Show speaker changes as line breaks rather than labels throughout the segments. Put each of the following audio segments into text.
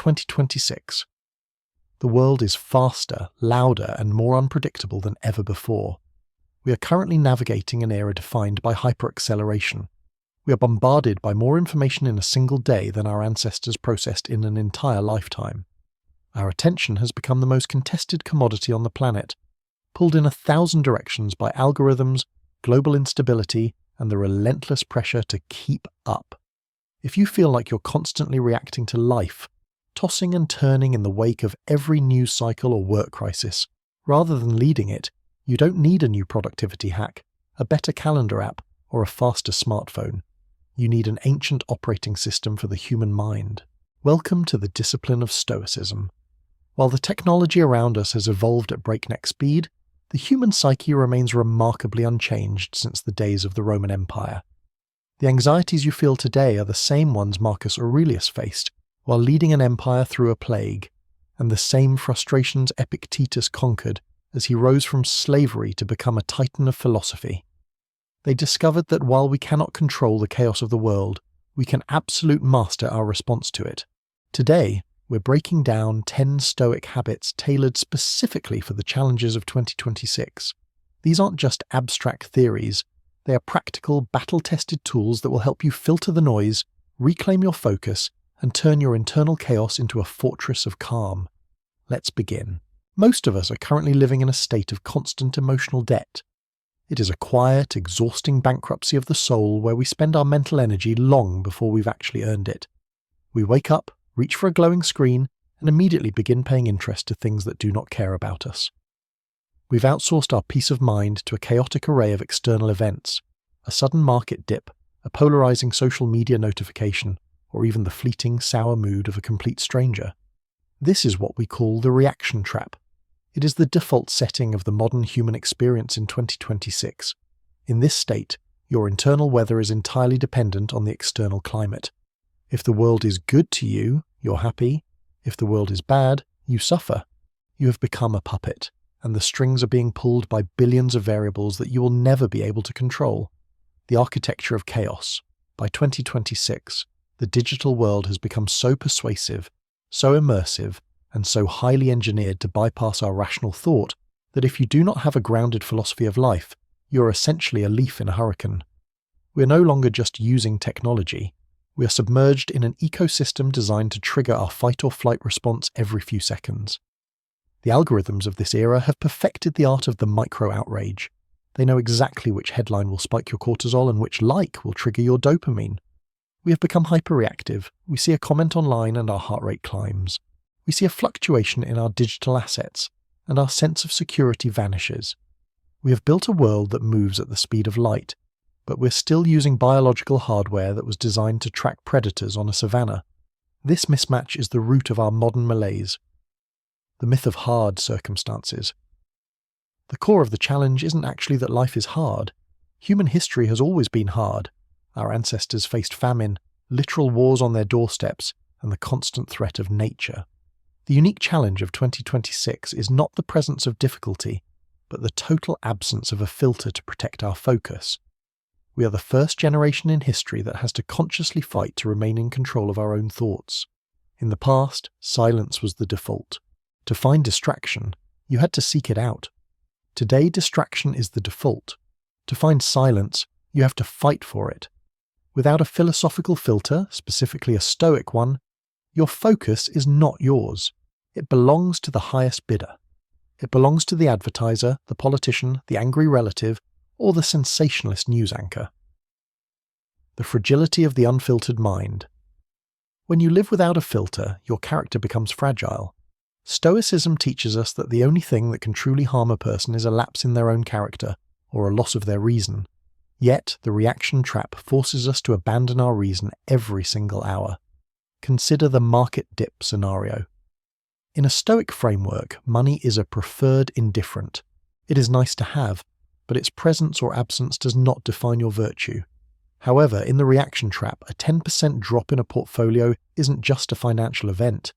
2026. The world is faster, louder, and more unpredictable than ever before. We are currently navigating an era defined by hyperacceleration. We are bombarded by more information in a single day than our ancestors processed in an entire lifetime. Our attention has become the most contested commodity on the planet, pulled in 1,000 directions by algorithms, global instability, and the relentless pressure to keep up. If you feel like you're constantly reacting to life, tossing and turning in the wake of every news cycle or work crisis, rather than leading it, you don't need a new productivity hack, a better calendar app, or a faster smartphone. You need an ancient operating system for the human mind. Welcome to the discipline of Stoicism. While the technology around us has evolved at breakneck speed, the human psyche remains remarkably unchanged since the days of the Roman Empire. The anxieties you feel today are the same ones Marcus Aurelius faced while leading an empire through a plague, and the same frustrations Epictetus conquered as he rose from slavery to become a titan of philosophy. They discovered that while we cannot control the chaos of the world, we can absolute master our response to it. Today, we're breaking down 10 Stoic habits tailored specifically for the challenges of 2026. These aren't just abstract theories, they are practical, battle-tested tools that will help you filter the noise, reclaim your focus, and turn your internal chaos into a fortress of calm. Let's begin. Most of us are currently living in a state of constant emotional debt. It is a quiet, exhausting bankruptcy of the soul where we spend our mental energy long before we've actually earned it. We wake up, reach for a glowing screen, and immediately begin paying interest to things that do not care about us. We've outsourced our peace of mind to a chaotic array of external events, a sudden market dip, a polarizing social media notification, or even the fleeting, sour mood of a complete stranger. This is what we call the reaction trap. It is the default setting of the modern human experience in 2026. In this state, your internal weather is entirely dependent on the external climate. If the world is good to you, you're happy. If the world is bad, you suffer. You have become a puppet, and the strings are being pulled by billions of variables that you will never be able to control. The architecture of chaos. By 2026, the digital world has become so persuasive, so immersive, and so highly engineered to bypass our rational thought that if you do not have a grounded philosophy of life, you are essentially a leaf in a hurricane. We are no longer just using technology. We are submerged in an ecosystem designed to trigger our fight-or-flight response every few seconds. The algorithms of this era have perfected the art of the micro-outrage. They know exactly which headline will spike your cortisol and which like will trigger your dopamine. We have become hyperreactive. We see a comment online and our heart rate climbs. We see a fluctuation in our digital assets, and our sense of security vanishes. We have built a world that moves at the speed of light, but we're still using biological hardware that was designed to track predators on a savanna. This mismatch is the root of our modern malaise. The myth of hard circumstances. The core of the challenge isn't actually that life is hard. Human history has always been hard. Our ancestors faced famine, literal wars on their doorsteps, and the constant threat of nature. The unique challenge of 2026 is not the presence of difficulty, but the total absence of a filter to protect our focus. We are the first generation in history that has to consciously fight to remain in control of our own thoughts. In the past, silence was the default. To find distraction, you had to seek it out. Today, distraction is the default. To find silence, you have to fight for it. Without a philosophical filter, specifically a Stoic one, your focus is not yours. It belongs to the highest bidder. It belongs to the advertiser, the politician, the angry relative, or the sensationalist news anchor. The fragility of the unfiltered mind. When you live without a filter, your character becomes fragile. Stoicism teaches us that the only thing that can truly harm a person is a lapse in their own character, or a loss of their reason. Yet, the reaction trap forces us to abandon our reason every single hour. Consider the market dip scenario. In a Stoic framework, money is a preferred indifferent. It is nice to have, but its presence or absence does not define your virtue. However, in the reaction trap, a 10% drop in a portfolio isn't just a financial event.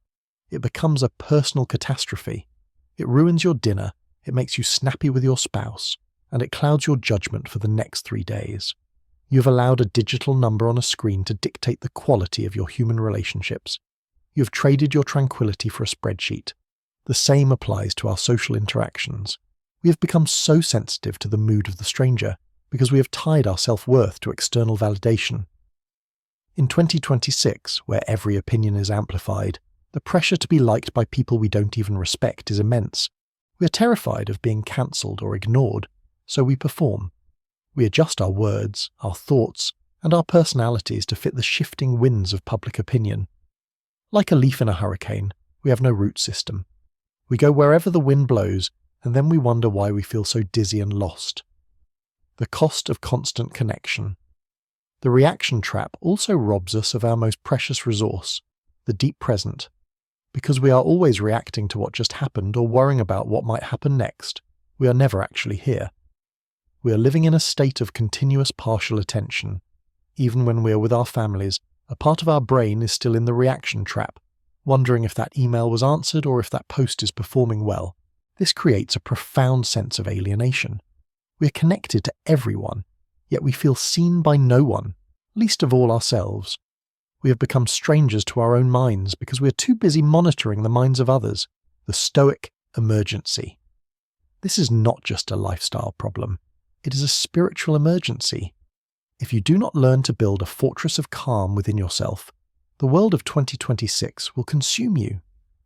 It becomes a personal catastrophe. It ruins your dinner, it makes you snappy with your spouse, and it clouds your judgment for the next 3 days. You've allowed a digital number on a screen to dictate the quality of your human relationships. You have traded your tranquility for a spreadsheet. The same applies to our social interactions. We have become so sensitive to the mood of the stranger because we have tied our self-worth to external validation. In 2026, where every opinion is amplified, the pressure to be liked by people we don't even respect is immense. We are terrified of being cancelled or ignored, so we perform. We adjust our words, our thoughts, and our personalities to fit the shifting winds of public opinion. Like a leaf in a hurricane, we have no root system. We go wherever the wind blows, and then we wonder why we feel so dizzy and lost. The cost of constant connection. The reaction trap also robs us of our most precious resource, the deep present. Because we are always reacting to what just happened or worrying about what might happen next, we are never actually here. We are living in a state of continuous partial attention. Even when we are with our families, a part of our brain is still in the reaction trap, wondering if that email was answered or if that post is performing well. This creates a profound sense of alienation. We are connected to everyone, yet we feel seen by no one, least of all ourselves. We have become strangers to our own minds because we are too busy monitoring the minds of others, the Stoic emergency. This is not just a lifestyle problem, it is a spiritual emergency. If you do not learn to build a fortress of calm within yourself, the world of 2026 will consume you.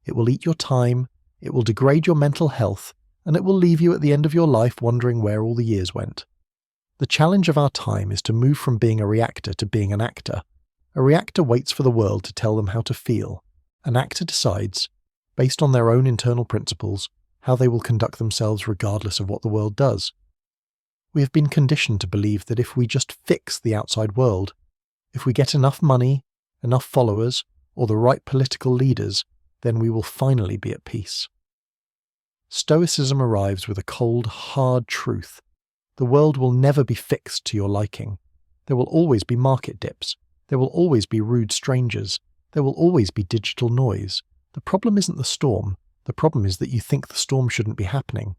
It will eat your time, it will degrade your mental health, and it will leave you at the end of your life wondering where all the years went. The challenge of our time is to move from being a reactor to being an actor. A reactor waits for the world to tell them how to feel. An actor decides, based on their own internal principles, how they will conduct themselves regardless of what the world does. We have been conditioned to believe that if we just fix the outside world, if we get enough money, enough followers, or the right political leaders, then we will finally be at peace. Stoicism arrives with a cold, hard truth. The world will never be fixed to your liking. There will always be market dips. There will always be rude strangers. There will always be digital noise. The problem isn't the storm. The problem is that you think the storm shouldn't be happening.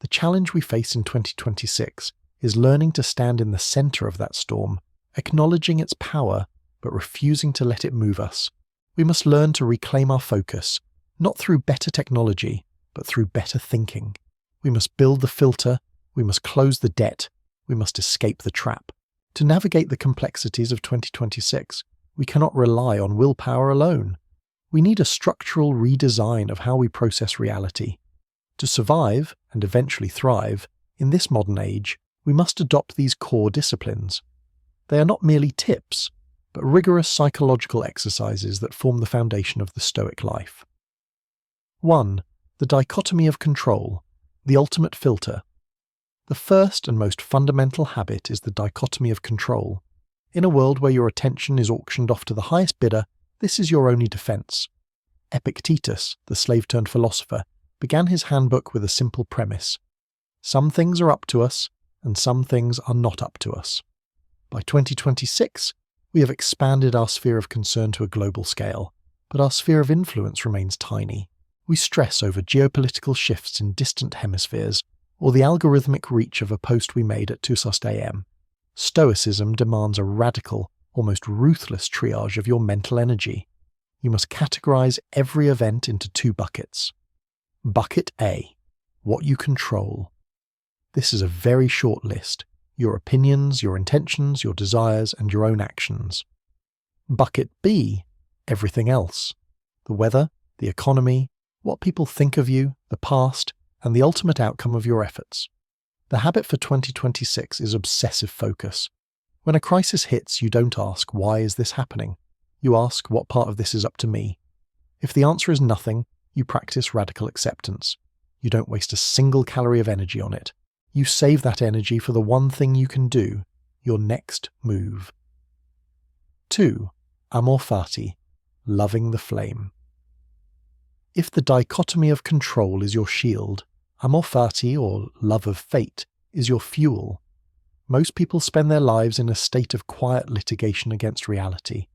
The challenge we face in 2026 is learning to stand in the center of that storm, acknowledging its power, but refusing to let it move us. We must learn to reclaim our focus, not through better technology, but through better thinking. We must build the filter, we must close the debt, we must escape the trap. To navigate the complexities of 2026, we cannot rely on willpower alone. We need a structural redesign of how we process reality. To survive, and eventually thrive, in this modern age, we must adopt these core disciplines. They are not merely tips, but rigorous psychological exercises that form the foundation of the Stoic life. 1. The dichotomy of control, the ultimate filter. The first and most fundamental habit is the dichotomy of control. In a world where your attention is auctioned off to the highest bidder, this is your only defense. Epictetus, the slave-turned-philosopher, began his handbook with a simple premise. Some things are up to us, and some things are not up to us. By 2026, we have expanded our sphere of concern to a global scale, but our sphere of influence remains tiny. We stress over geopolitical shifts in distant hemispheres, or the algorithmic reach of a post we made at 2 a.m. Stoicism demands a radical, almost ruthless triage of your mental energy. You must categorize every event into 2 buckets. Bucket A, what you control. This is a very short list, your opinions, your intentions, your desires, and your own actions. Bucket B, everything else. The weather, the economy, what people think of you, the past, and the ultimate outcome of your efforts. The habit for 2026 is obsessive focus. When a crisis hits, you don't ask, why is this happening? You ask, what part of this is up to me? If the answer is nothing, you practice radical acceptance. You don't waste a single calorie of energy on it. You save that energy for the one thing you can do, your next move. 2. Amor fati, loving the flame. If the dichotomy of control is your shield, amor fati, or love of fate, is your fuel. Most people spend their lives in a state of quiet litigation against reality.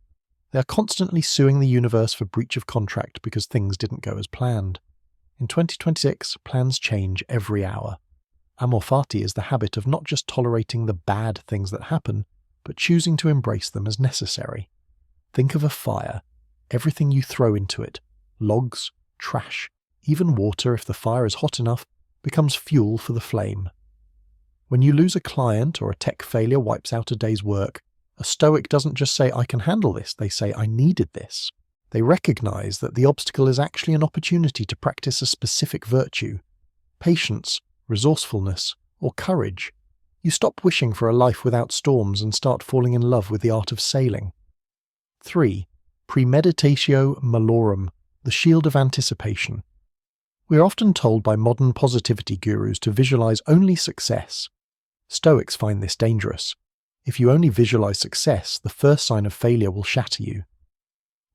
They are constantly suing the universe for breach of contract because things didn't go as planned. In 2026, plans change every hour. Amor fati is the habit of not just tolerating the bad things that happen, but choosing to embrace them as necessary. Think of a fire. everything you throw into it, logs, trash, even water if the fire is hot enough, becomes fuel for the flame. When you lose a client or a tech failure wipes out a day's work, a Stoic doesn't just say, "I can handle this," they say, "I needed this." They recognize that the obstacle is actually an opportunity to practice a specific virtue: patience, resourcefulness, or courage. You stop wishing for a life without storms and start falling in love with the art of sailing. 3. Premeditatio malorum, the shield of anticipation. We are often told by modern positivity gurus to visualize only success. Stoics find this dangerous. If you only visualize success, the first sign of failure will shatter you.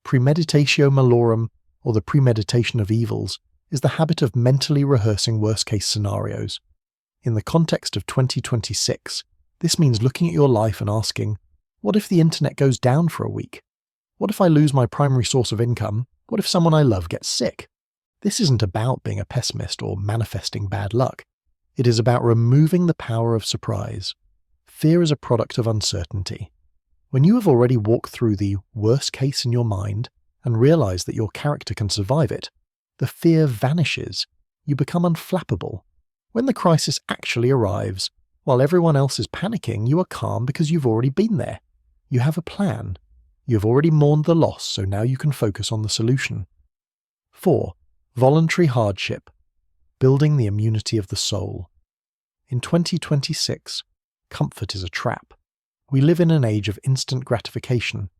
Premeditatio malorum, or the premeditation of evils, is the habit of mentally rehearsing worst-case scenarios. In the context of 2026, this means looking at your life and asking, what if the internet goes down for a week? What if I lose my primary source of income? What if someone I love gets sick? This isn't about being a pessimist or manifesting bad luck. It is about removing the power of surprise. Fear is a product of uncertainty. When you have already walked through the worst case in your mind and realize that your character can survive it, the fear vanishes. You become unflappable. When the crisis actually arrives, while everyone else is panicking, you are calm because you've already been there. You have a plan. You have already mourned the loss, so now you can focus on the solution. 4. Voluntary hardship. Building the immunity of the soul. In 2026, comfort is a trap. We live in an age of instant gratification.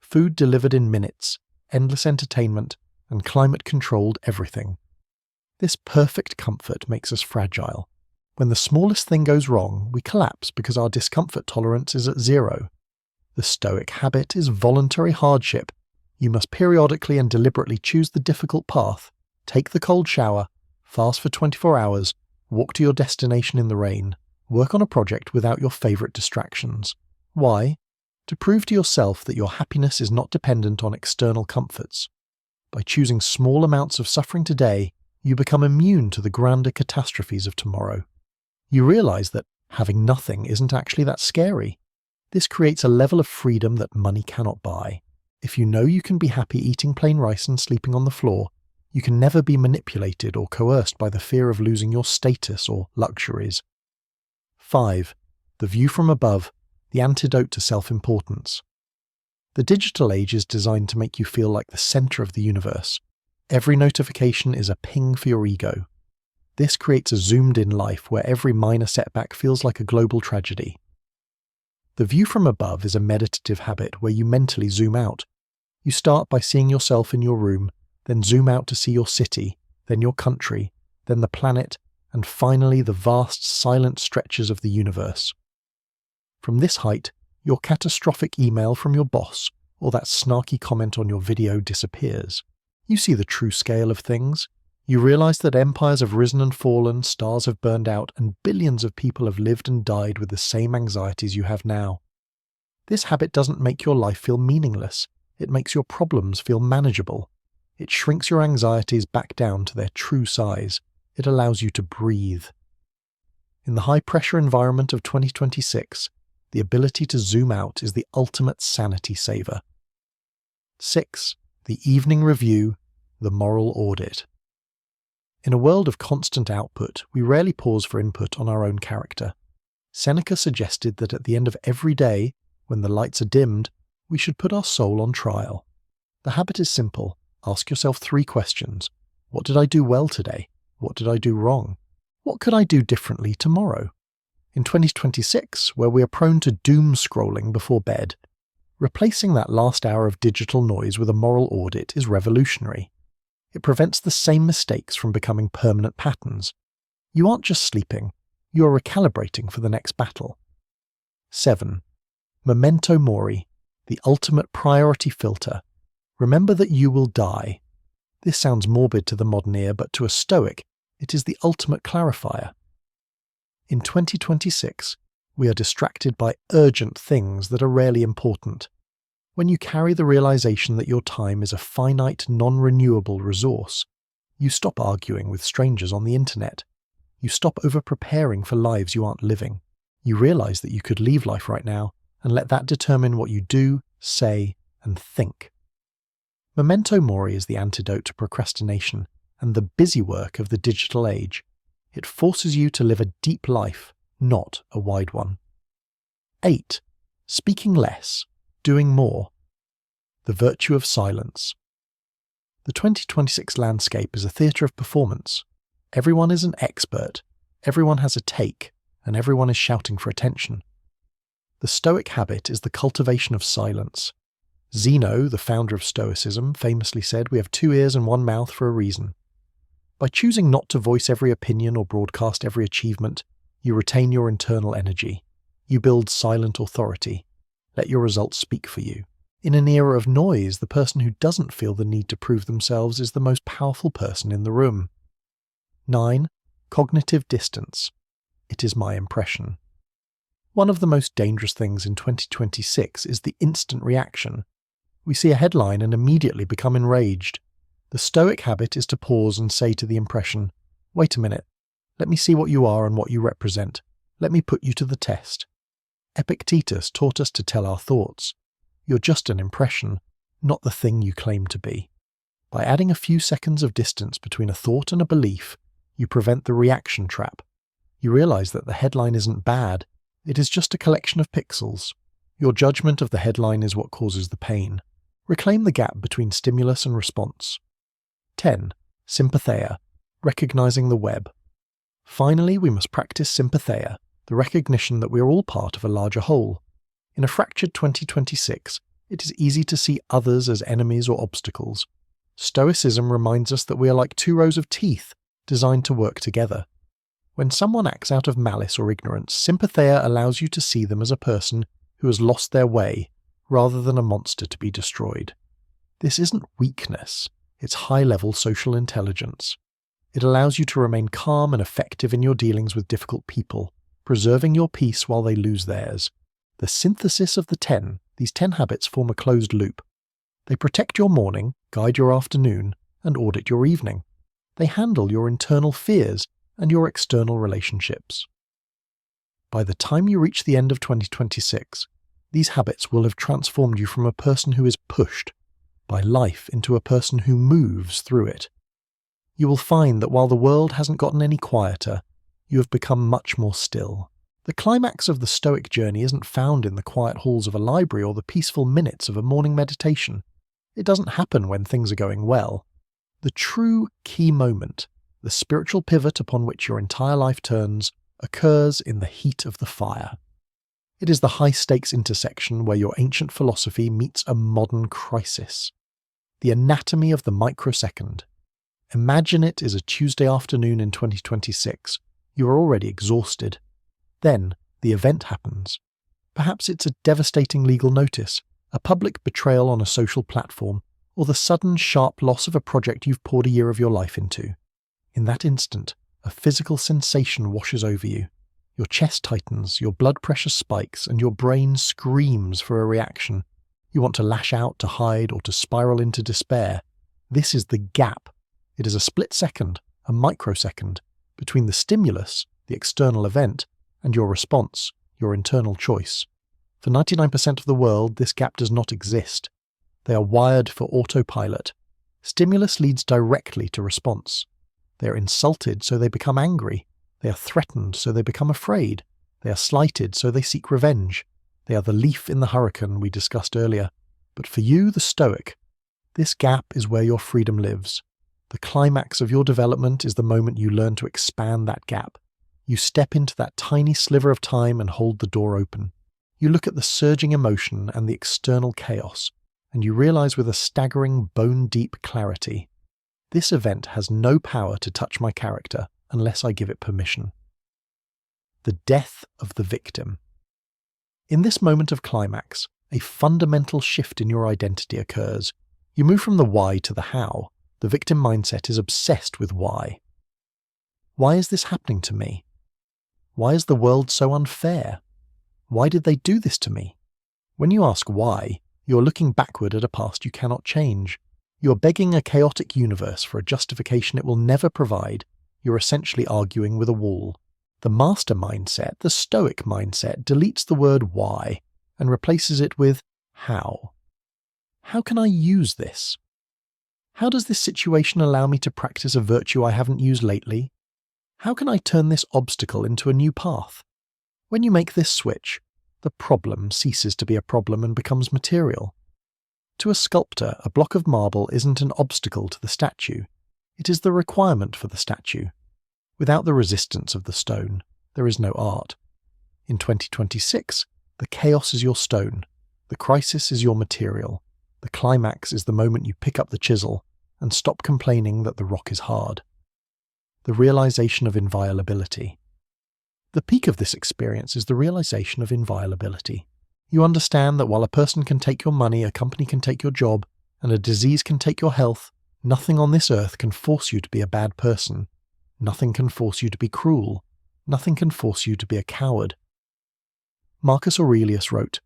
Food delivered in minutes, endless entertainment, and climate-controlled everything. This perfect comfort makes us fragile. When the smallest thing goes wrong, we collapse because our discomfort tolerance is at 0. The Stoic habit is voluntary hardship. You must periodically and deliberately choose the difficult path, take the cold shower, fast for 24 hours, walk to your destination in the rain, work on a project without your favorite distractions. Why? To prove to yourself that your happiness is not dependent on external comforts. By choosing small amounts of suffering today, you become immune to the grander catastrophes of tomorrow. You realize that having nothing isn't actually that scary. This creates a level of freedom that money cannot buy. If you know you can be happy eating plain rice and sleeping on the floor, you can never be manipulated or coerced by the fear of losing your status or luxuries. 5. The view from above, the antidote to self-importance. The digital age is designed to make you feel like the center of the universe. Every notification is a ping for your ego. This creates a zoomed-in life where every minor setback feels like a global tragedy. The view from above is a meditative habit where you mentally zoom out. You start by seeing yourself in your room, then zoom out to see your city, then your country, then the planet, and finally the vast silent stretches of the universe. From this height, your catastrophic email from your boss or that snarky comment on your video disappears. You see the true scale of things. You realize that empires have risen and fallen, stars have burned out, and billions of people have lived and died with the same anxieties you have now. This habit doesn't make your life feel meaningless. It makes your problems feel manageable. It shrinks your anxieties back down to their true size. It allows you to breathe. In the high-pressure environment of 2026, the ability to zoom out is the ultimate sanity saver. 6. The evening review, the moral audit. In a world of constant output, we rarely pause for input on our own character. Seneca suggested that at the end of every day, when the lights are dimmed, we should put our soul on trial. The habit is simple. Ask yourself 3 questions. What did I do well today? What did I do wrong? What could I do differently tomorrow? In 2026, where we are prone to doom scrolling before bed, replacing that last hour of digital noise with a moral audit is revolutionary. It prevents the same mistakes from becoming permanent patterns. You aren't just sleeping, you are recalibrating for the next battle. 7. Memento mori, the ultimate priority filter. Remember that you will die. This sounds morbid to the modern ear, but to a Stoic, it is the ultimate clarifier. In 2026, we are distracted by urgent things that are rarely important. When you carry the realization that your time is a finite, non-renewable resource, you stop arguing with strangers on the internet. You stop over-preparing for lives you aren't living. You realize that you could leave life right now and let that determine what you do, say, and think. Memento mori is the antidote to procrastination and the busy work of the digital age. It forces you to live a deep life, not a wide one. 8. Speaking less, doing more. The virtue of silence. The 2026 landscape is a theatre of performance. Everyone is an expert, everyone has a take, and everyone is shouting for attention. The Stoic habit is the cultivation of silence. Zeno, the founder of Stoicism, famously said, "We have 2 ears and 1 mouth for a reason." By choosing not to voice every opinion or broadcast every achievement, you retain your internal energy. You build silent authority. Let your results speak for you. In an era of noise, the person who doesn't feel the need to prove themselves is the most powerful person in the room. 9. Cognitive distance. It is my impression. One of the most dangerous things in 2026 is the instant reaction. We see a headline and immediately become enraged. The Stoic habit is to pause and say to the impression, "Wait a minute, let me see what you are and what you represent. Let me put you to the test." Epictetus taught us to tell our thoughts. You're just an impression, not the thing you claim to be. By adding a few seconds of distance between a thought and a belief, you prevent the reaction trap. You realize that the headline isn't bad, it is just a collection of pixels. Your judgment of the headline is what causes the pain. Reclaim the gap between stimulus and response. 10. Sympatheia, recognizing the web. Finally, we must practice sympatheia, the recognition that we are all part of a larger whole. In a fractured 2026, it is easy to see others as enemies or obstacles. Stoicism reminds us that we are like 2 rows of teeth, designed to work together. When someone acts out of malice or ignorance, sympatheia allows you to see them as a person who has lost their way, rather than a monster to be destroyed. This isn't weakness, it's high-level social intelligence. It allows you to remain calm and effective in your dealings with difficult people, preserving your peace while they lose theirs. The synthesis of these 10 habits form a closed loop. They protect your morning, guide your afternoon, and audit your evening. They handle your internal fears and your external relationships. By the time you reach the end of 2026, these habits will have transformed you from a person who is pushed by life into a person who moves through it. You will find that while the world hasn't gotten any quieter, you have become much more still. The climax of the Stoic journey isn't found in the quiet halls of a library or the peaceful minutes of a morning meditation. It doesn't happen when things are going well. The true key moment, the spiritual pivot upon which your entire life turns, occurs in the heat of the fire. It is the high-stakes intersection where your ancient philosophy meets a modern crisis. The anatomy of the microsecond. Imagine it is a Tuesday afternoon in 2026. You are already exhausted. Then, the event happens. Perhaps it's a devastating legal notice, a public betrayal on a social platform, or the sudden, sharp loss of a project you've poured a year of your life into. In that instant, a physical sensation washes over you. Your chest tightens, your blood pressure spikes, and your brain screams for a reaction. You want to lash out, to hide, or to spiral into despair. This is the gap. It is a split second, a microsecond, between the stimulus, the external event, and your response, your internal choice. For 99% of the world, this gap does not exist. They are wired for autopilot. Stimulus leads directly to response. They are insulted, so they become angry. They are threatened, so they become afraid. They are slighted, so they seek revenge. They are the leaf in the hurricane we discussed earlier. But for you, the Stoic, this gap is where your freedom lives. The climax of your development is the moment you learn to expand that gap. You step into that tiny sliver of time and hold the door open. You look at the surging emotion and the external chaos, and you realize with a staggering, bone-deep clarity, this event has no power to touch my character unless I give it permission. The death of the victim. In this moment of climax, a fundamental shift in your identity occurs. You move from the why to the how. The victim mindset is obsessed with why. Why is this happening to me? Why is the world so unfair? Why did they do this to me? When you ask why, you're looking backward at a past you cannot change. You're begging a chaotic universe for a justification it will never provide. You're essentially arguing with a wall. The master mindset, the Stoic mindset, deletes the word why and replaces it with how. How can I use this? How does this situation allow me to practice a virtue I haven't used lately? How can I turn this obstacle into a new path? When you make this switch, the problem ceases to be a problem and becomes material. To a sculptor, a block of marble isn't an obstacle to the statue. It is the requirement for the statue. Without the resistance of the stone, there is no art. In 2026, the chaos is your stone, the crisis is your material, the climax is the moment you pick up the chisel and stop complaining that the rock is hard. The realization of inviolability. The peak of this experience is the realization of inviolability. You understand that while a person can take your money, a company can take your job, and a disease can take your health, nothing on this earth can force you to be a bad person. Nothing can force you to be cruel. Nothing can force you to be a coward. Marcus Aurelius wrote,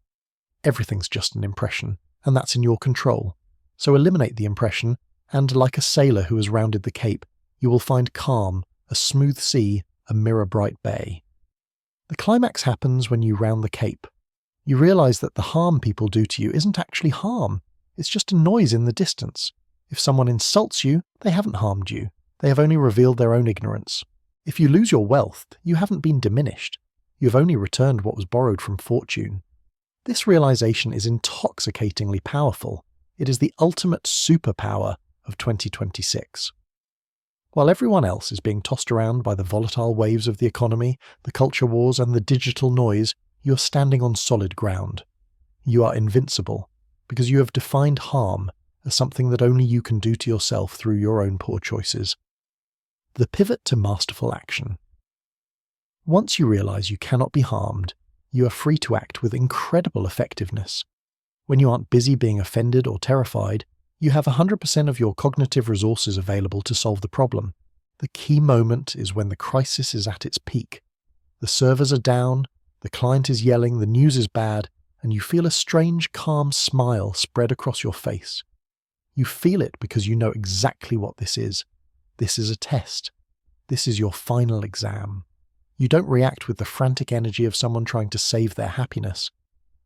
"Everything's just an impression, and that's in your control. So eliminate the impression, and like a sailor who has rounded the Cape, you will find calm, a smooth sea, a mirror-bright bay." The climax happens when you round the Cape. You realize that the harm people do to you isn't actually harm. It's just a noise in the distance. If someone insults you, they haven't harmed you. They have only revealed their own ignorance. If you lose your wealth, you haven't been diminished. You have only returned what was borrowed from fortune. This realization is intoxicatingly powerful. It is the ultimate superpower of 2026. While everyone else is being tossed around by the volatile waves of the economy, the culture wars, and the digital noise, you are standing on solid ground. You are invincible, because you have defined harm as something that only you can do to yourself through your own poor choices. The pivot to masterful action. Once you realize you cannot be harmed, you are free to act with incredible effectiveness. When you aren't busy being offended or terrified, you have 100% of your cognitive resources available to solve the problem. The key moment is when the crisis is at its peak. The servers are down, the client is yelling, the news is bad, and you feel a strange, calm smile spread across your face. You feel it because you know exactly what this is. This is a test. This is your final exam. You don't react with the frantic energy of someone trying to save their happiness.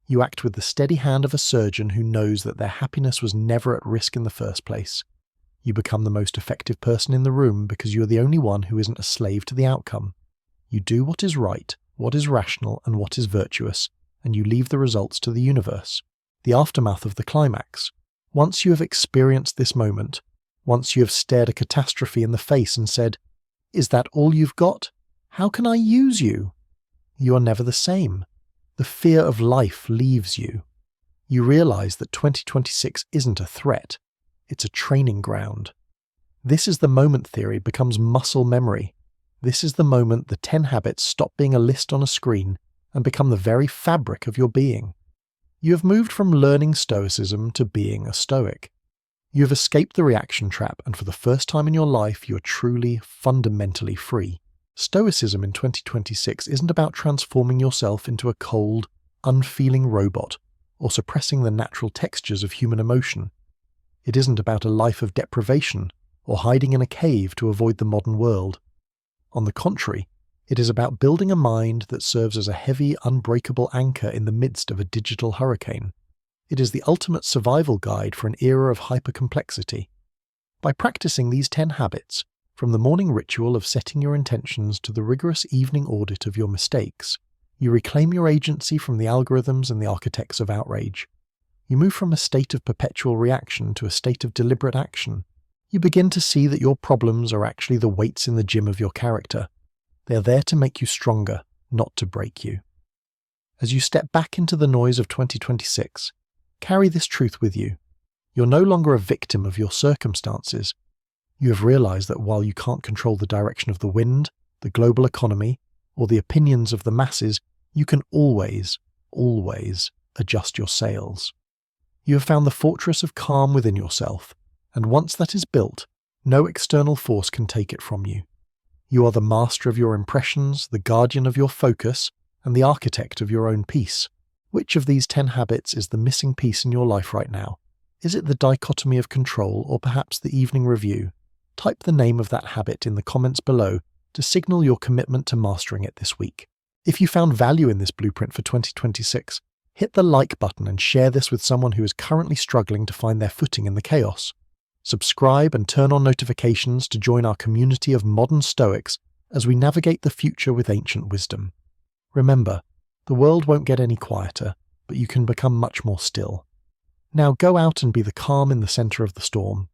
You act with the steady hand of a surgeon who knows that their happiness was never at risk in the first place. You become the most effective person in the room because you are the only one who isn't a slave to the outcome. You do what is right, what is rational, and what is virtuous, and you leave the results to the universe. The aftermath of the climax. Once you have experienced this moment, once you have stared a catastrophe in the face and said, "Is that all you've got? How can I use you?" You are never the same. The fear of life leaves you. You realize that 2026 isn't a threat. It's a training ground. This is the moment theory becomes muscle memory. This is the moment the 10 habits stop being a list on a screen and become the very fabric of your being. You have moved from learning Stoicism to being a Stoic. You have escaped the reaction trap, and for the first time in your life, you are truly, fundamentally free. Stoicism in 2026 isn't about transforming yourself into a cold, unfeeling robot or suppressing the natural textures of human emotion. It isn't about a life of deprivation or hiding in a cave to avoid the modern world. On the contrary, it is about building a mind that serves as a heavy, unbreakable anchor in the midst of a digital hurricane. It is the ultimate survival guide for an era of hypercomplexity. By practicing these 10 habits, from the morning ritual of setting your intentions to the rigorous evening audit of your mistakes, you reclaim your agency from the algorithms and the architects of outrage. You move from a state of perpetual reaction to a state of deliberate action. You begin to see that your problems are actually the weights in the gym of your character. They are there to make you stronger, not to break you. As you step back into the noise of 2026, carry this truth with you. You're no longer a victim of your circumstances. You have realized that while you can't control the direction of the wind, the global economy, or the opinions of the masses, you can always adjust your sails. You have found the fortress of calm within yourself, and once that is built, no external force can take it from you. You are the master of your impressions, the guardian of your focus, and the architect of your own peace. Which of these 10 habits is the missing piece in your life right now? Is it the dichotomy of control, or perhaps the evening review? Type the name of that habit in the comments below to signal your commitment to mastering it this week. If you found value in this blueprint for 2026, hit the like button and share this with someone who is currently struggling to find their footing in the chaos. Subscribe and turn on notifications to join our community of modern Stoics as we navigate the future with ancient wisdom. Remember, the world won't get any quieter, but you can become much more still. Now go out and be the calm in the center of the storm.